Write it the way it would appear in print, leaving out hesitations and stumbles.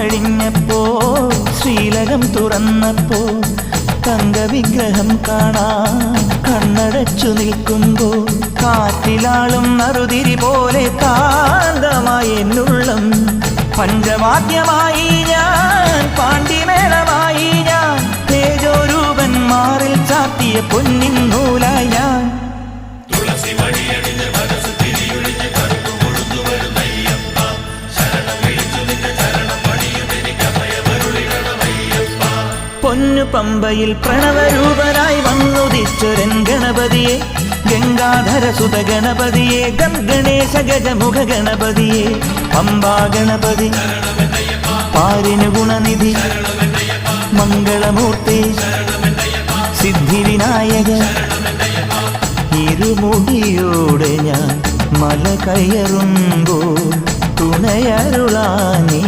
കഴിഞ്ഞപ്പോൾ ശ്രീലകം തുറന്നപ്പോൾ തങ്കവിഗ്രഹം കാണാൻ കണ്ണടച്ചു നിൽക്കുമ്പോൾ കാറ്റിലാളും നറുതിരി പോലെ കാന്തമായി എന്നുള്ളം പഞ്ചവാദ്യമായി ഞാൻ പാണ്ഡിമേളമായി ഞാൻ തേജോരൂപൻ മാറിൽ ചാത്തിയ പൊന്നിൻ നൂലായി ഞാൻ പൊന്നു പമ്പയിൽ പ്രണവരൂപനായി വന്നുദിച്ചൊരൻ ഗണപതിയെ ഗംഗാധരസുത ഗണപതിയെ ഗണേശ ഗജമുഖ ഗണപതിയെ പമ്പാ ഗണപതി പാരിന് ഗുണനിധി മംഗളമൂർത്തി സിദ്ധിവിനായക ഇരുമുടിയോടെ ഞാൻ മല കയറുമ്പോൾ തുണയരുളാനീ